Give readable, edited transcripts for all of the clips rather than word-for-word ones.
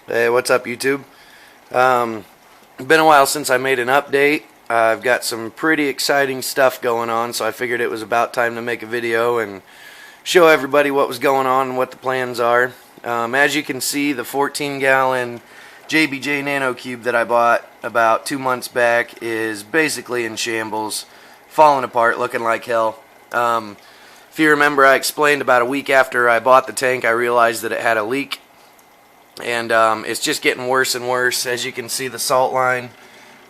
Hey, what's up, YouTube? Been a while since I made an update. I've got some pretty exciting stuff going on, so I figured it was about time to make a video and show everybody what was going on and what the plans are. As you can see, the 14-gallon JBJ Nano Cube that I bought about 2 months back is basically in shambles, falling apart, looking like hell. If you remember, I explained about a week after I bought the tank, I realized that it had a leak. And it's just getting worse and worse. As you can see, the salt line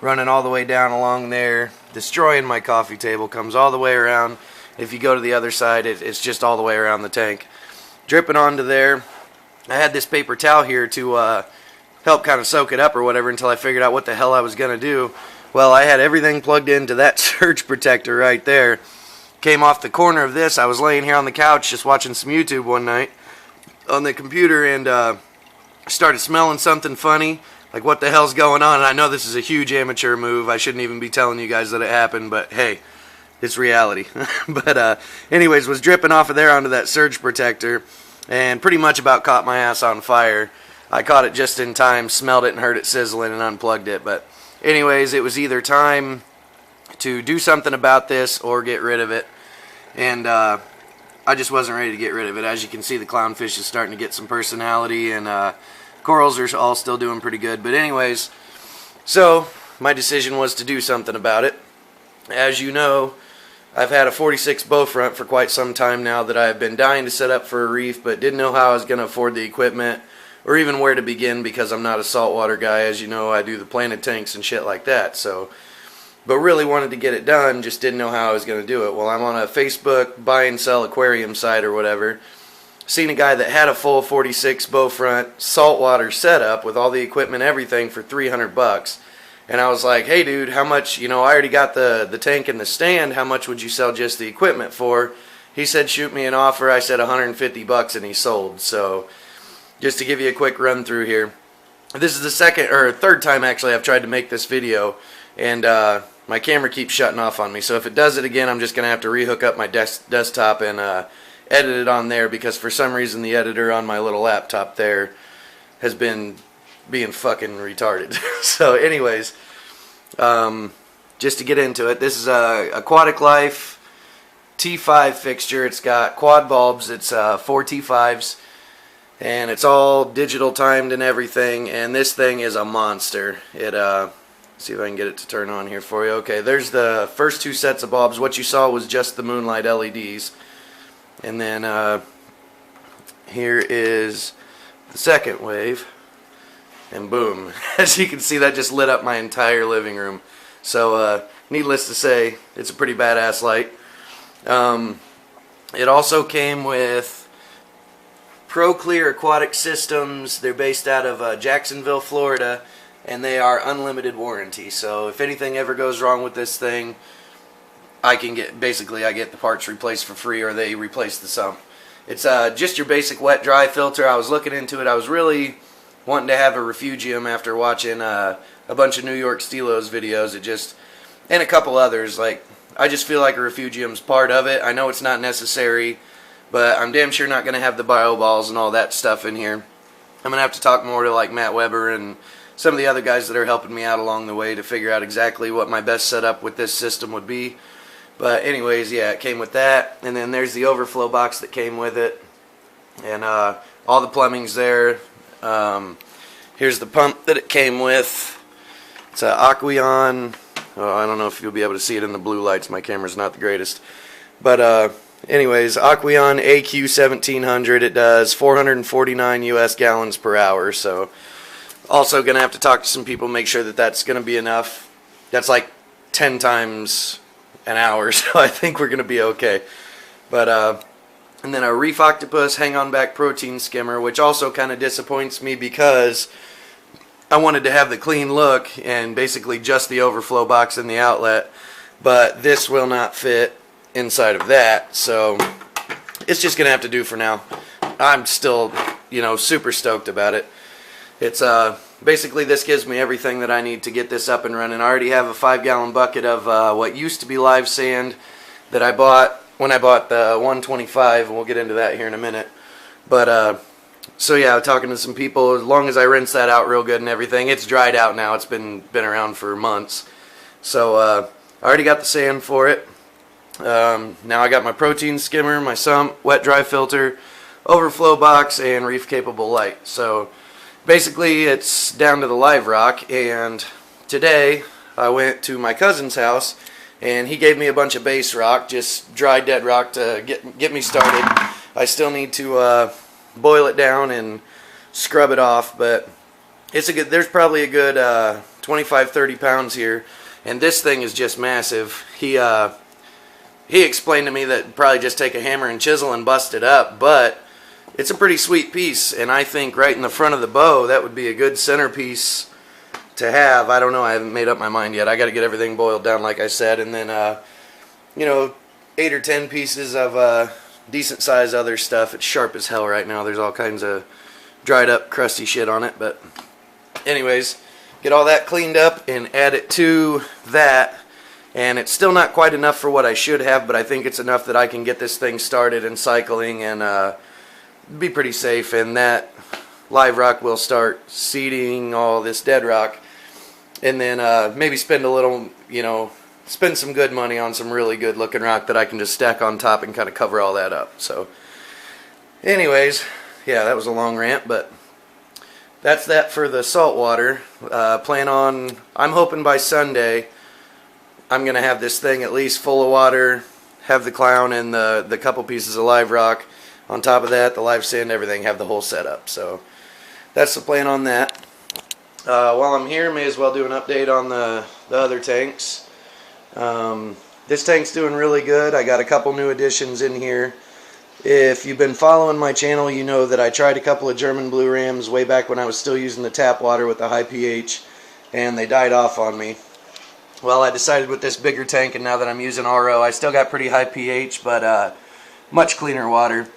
running all the way down along there, destroying my coffee table, comes all the way around. If you go to the other side, it's just all the way around the tank, dripping onto there. I had this paper towel here to help kind of soak it up or whatever until I figured out what the hell I was going to do. Well, I had everything plugged into that surge protector right there. Came off the corner of this. I was laying here on the couch just watching some YouTube one night on the computer, and started smelling something funny, like what the hell's going on. And I know this is a huge amateur move. I shouldn't even be telling you guys that it happened, but hey, it's reality. But anyways, was dripping off of there onto that surge protector and pretty much about caught my ass on fire. I caught it just in time, smelled it and heard it sizzling and unplugged it. But anyways, it was either time to do something about this or get rid of it. And I just wasn't ready to get rid of it. As you can see, the clownfish is starting to get some personality, and corals are all still doing pretty good. But anyways, so my decision was to do something about it. As you know, I've had a 46 bow front for quite some time now that I've been dying to set up for a reef, but didn't know how I was going to afford the equipment or even where to begin because I'm not a saltwater guy. As you know, I do the planted tanks and shit like that. But really wanted to get it done, just didn't know how I was going to do it. Well, I'm on a Facebook buy and sell aquarium site or whatever. Seen a guy that had a full 46 bow front saltwater setup with all the equipment, everything, for $300. And I was like, hey dude, how much, I already got the tank and the stand, how much would you sell just the equipment for? He said shoot me an offer. I said $150 and he sold. So just to give you a quick run through here, this is the third time actually I've tried to make this video, and my camera keeps shutting off on me. So if it does it again, I'm just going to have to rehook up my desktop and edit it on there, because for some reason the editor on my little laptop there has been being fucking retarded. So anyways, just to get into it, this is a Aquatic Life T5 fixture. It's got quad bulbs. It's 4 T5s, and it's all digital timed and everything, and this thing is a monster. See if I can get it to turn on here for you. Okay, there's the first 2 sets of bulbs. What you saw was just the moonlight LEDs. And then here is the second wave. And boom. As you can see, that just lit up my entire living room. So needless to say, it's a pretty badass light. It also came with ProClear Aquatic Systems. They're based out of Jacksonville, Florida. And they are unlimited warranty. So if anything ever goes wrong with this thing, I get the parts replaced for free, or they replace the sump. It's just your basic wet dry filter. I was looking into it. I was really wanting to have a refugium after watching a bunch of New York Stilos videos. And a couple others. I just feel like a refugium's part of it. I know it's not necessary, but I'm damn sure not going to have the bio balls and all that stuff in here. I'm going to have to talk more to like Matt Weber and some of the other guys that are helping me out along the way to figure out exactly what my best setup with this system would be. But anyways, yeah, it came with that. And then there's the overflow box that came with it. And all the plumbing's there. Here's the pump that it came with. It's an Aqueon. Oh, I don't know if you'll be able to see it in the blue lights. My camera's not the greatest. But anyways, Aqueon AQ1700. It does 449 US gallons per hour. So also going to have to talk to some people, make sure that that's going to be enough. That's like 10 times an hour, so I think we're going to be okay. But and then a Reef Octopus hang-on back protein skimmer, which also kind of disappoints me because I wanted to have the clean look and basically just the overflow box and the outlet, but this will not fit inside of that, so it's just going to have to do for now. I'm still, super stoked about it. It's basically, this gives me everything that I need to get this up and running. I already have a 5-gallon bucket of what used to be live sand that I bought when I bought the 125, and we'll get into that here in a minute. But So yeah, talking to some people, as long as I rinse that out real good and everything, it's dried out now. It's been around for months. So I already got the sand for it. Now I got my protein skimmer, my sump, wet dry filter, overflow box, and reef capable light. So basically it's down to the live rock. And today I went to my cousin's house and he gave me a bunch of base rock, just dry dead rock to get me started. I still need to boil it down and scrub it off, but it's a good, there's probably a good 25-30 pounds here, and this thing is just massive. He explained to me that it'd probably just take a hammer and chisel and bust it up, but it's a pretty sweet piece, and I think right in the front of the bow that would be a good centerpiece to have. I don't know, I haven't made up my mind yet. I got to get everything boiled down like I said, and then you know, 8 or 10 pieces of decent size other stuff. It's sharp as hell right now. There's all kinds of dried up crusty shit on it, but anyways, get all that cleaned up and add it to that, and it's still not quite enough for what I should have, but I think it's enough that I can get this thing started and cycling and be pretty safe. And that live rock will start seeding all this dead rock, and then maybe spend a little, you know, spend some good money on some really good looking rock that I can just stack on top and kind of cover all that up. So anyways, yeah, that was a long rant, but that's that for the saltwater. I'm hoping by Sunday I'm going to have this thing at least full of water, have the clown and the couple pieces of live rock. On top of that, the live sand, everything, have the whole setup. So that's the plan on that. While I'm here, may as well do an update on the other tanks. This tank's doing really good. I got a couple new additions in here. If you've been following my channel, you know that I tried a couple of German blue rams way back when I was still using the tap water with the high pH, and they died off on me. Well, I decided with this bigger tank, and now that I'm using RO, I still got pretty high pH, but much cleaner water.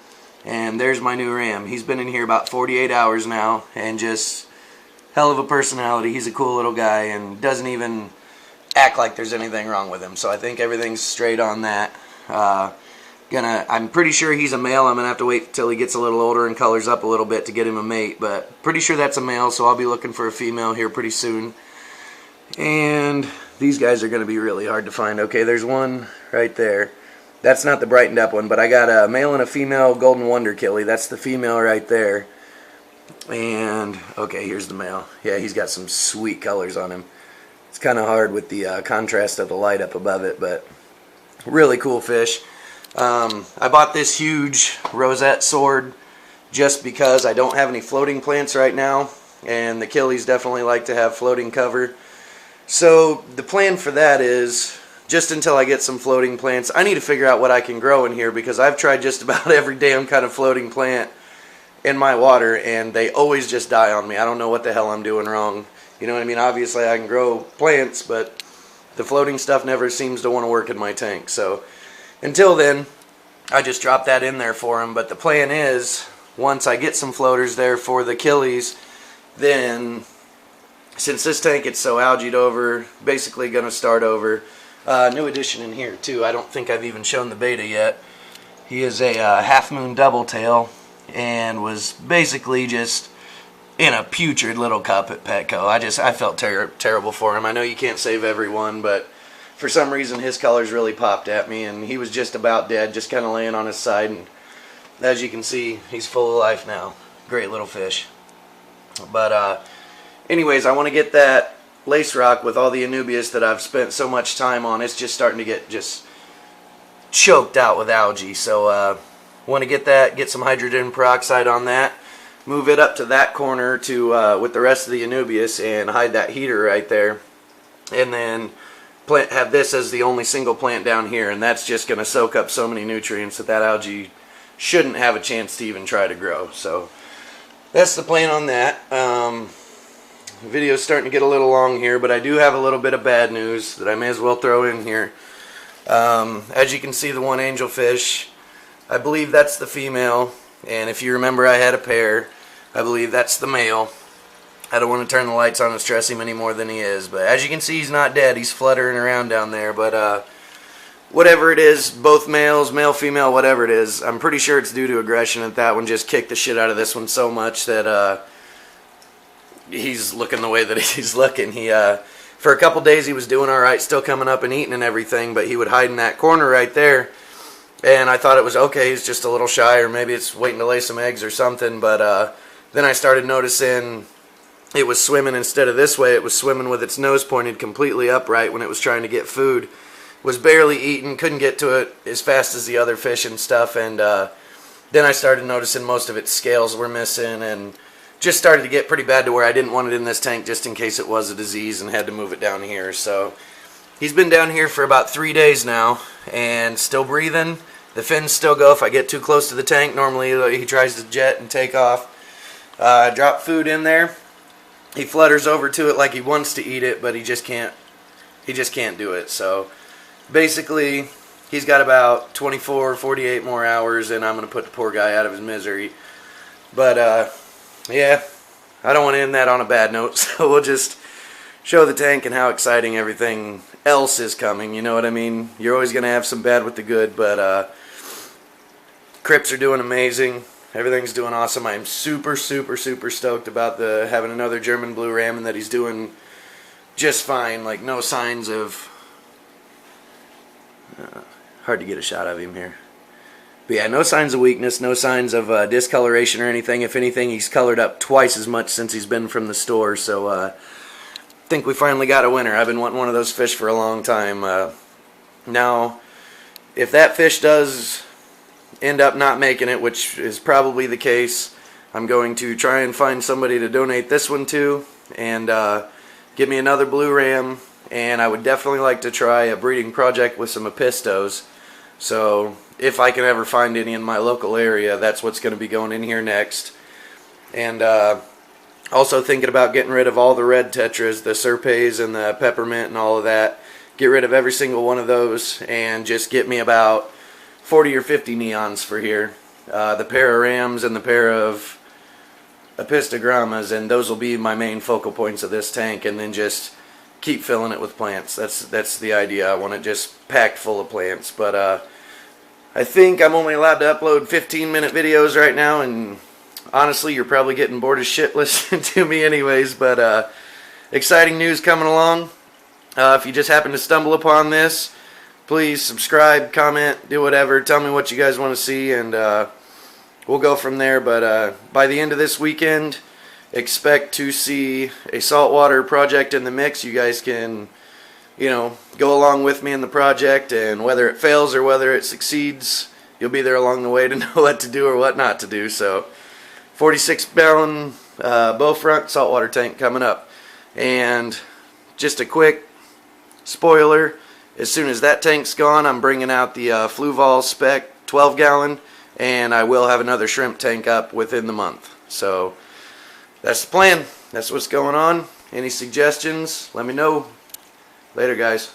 And there's my new ram. He's been in here about 48 hours now, and just hell of a personality. He's a cool little guy and doesn't even act like there's anything wrong with him. So I think everything's straight on that. I'm pretty sure he's a male. I'm gonna have to wait till he gets a little older and colors up a little bit to get him a mate, but pretty sure that's a male, so I'll be looking for a female here pretty soon. And these guys are gonna be really hard to find. Okay, there's one right there. That's not the brightened up one, but I got a male and a female golden wonder killie. That's the female right there. And okay, here's the male. Yeah, he's got some sweet colors on him. It's kind of hard with the contrast of the light up above it, but really cool fish. I bought this huge rosette sword just because I don't have any floating plants right now, and the killies definitely like to have floating cover. So the plan for that is, just until I get some floating plants, I need to figure out what I can grow in here, because I've tried just about every damn kind of floating plant in my water, and they always just die on me. I don't know what the hell I'm doing wrong. You know what I mean? Obviously I can grow plants, but the floating stuff never seems to want to work in my tank. So until then, I just drop that in there for them. But the plan is, once I get some floaters there for the killies, then since this tank gets so algaed over, basically going to start over. New addition in here too. I don't think I've even shown the beta yet. He is a half moon double tail, and was basically just in a putrid little cup at Petco. I felt terrible for him. I know you can't save everyone, but for some reason his colors really popped at me, and he was just about dead, just kind of laying on his side. And as you can see, he's full of life now. Great little fish. But anyways, I want to get that lace rock with all the Anubias that I've spent so much time on. It's just starting to get just choked out with algae. So want to get that, get some hydrogen peroxide on that, move it up to that corner to with the rest of the Anubias, and hide that heater right there, and then have this as the only single plant down here, and that's just going to soak up so many nutrients that algae shouldn't have a chance to even try to grow. So that's the plan on that. The video's starting to get a little long here, but I do have a little bit of bad news that I may as well throw in here. As you can see, the one angelfish, I believe that's the female, and if you remember, I had a pair. I believe that's the male. I don't want to turn the lights on and stress him any more than he is, but as you can see, he's not dead. He's fluttering around down there, but whatever it is, both males, male, female, whatever it is, I'm pretty sure it's due to aggression that one just kicked the shit out of this one so much that he's looking the way that he's looking. For a couple days he was doing alright, still coming up and eating and everything, but he would hide in that corner right there, and I thought it was okay, he's just a little shy, or maybe it's waiting to lay some eggs or something, but then I started noticing it was swimming instead of this way. It was swimming with its nose pointed completely upright when it was trying to get food. Was barely eating, couldn't get to it as fast as the other fish and stuff, and then I started noticing most of its scales were missing, and just started to get pretty bad to where I didn't want it in this tank just in case it was a disease and had to move it down here. So he's been down here for about 3 days now and still breathing. The fins still go if I get too close to the tank. Normally he tries to jet and take off. Drop food in there. He flutters over to it like he wants to eat it, but he just can't do it. So basically he's got about 24, 48 more hours, and I'm going to put the poor guy out of his misery. But yeah, I don't want to end that on a bad note, so we'll just show the tank and how exciting everything else is coming, you know what I mean? You're always going to have some bad with the good, but Crips are doing amazing. Everything's doing awesome. I'm super, super, super stoked about having another German blue ram, and that he's doing just fine. Like, no signs of... hard to get a shot of him here. But yeah, no signs of weakness, no signs of discoloration or anything. If anything, he's colored up twice as much since he's been from the store. So I think we finally got a winner. I've been wanting one of those fish for a long time. Now, if that fish does end up not making it, which is probably the case, I'm going to try and find somebody to donate this one to and give me another blue ram. And I would definitely like to try a breeding project with some Epistos. So if I can ever find any in my local area, that's what's going to be going in here next. And also thinking about getting rid of all the red tetras, the Serpes and the peppermint and all of that. Get rid of every single one of those and just get me about 40 or 50 neons for here. The pair of rams and the pair of Epistogrammas, and those will be my main focal points of this tank, and then just keep filling it with plants. That's the idea. I want it just packed full of plants. But I think I'm only allowed to upload 15-minute videos right now, and honestly, you're probably getting bored as shit listening to me anyways. But exciting news coming along. If you just happen to stumble upon this, please subscribe, comment, do whatever. Tell me what you guys want to see, and we'll go from there. But by the end of this weekend, expect to see a saltwater project in the mix. You guys can, you know, go along with me in the project, and whether it fails or whether it succeeds, you'll be there along the way to know what to do or what not to do. So 46-gallon bow front saltwater tank coming up. And just a quick spoiler, as soon as that tank's gone, I'm bringing out the Fluval Spec 12-gallon, and I will have another shrimp tank up within the month. So that's the plan. That's what's going on. Any suggestions, let me know. Later, guys.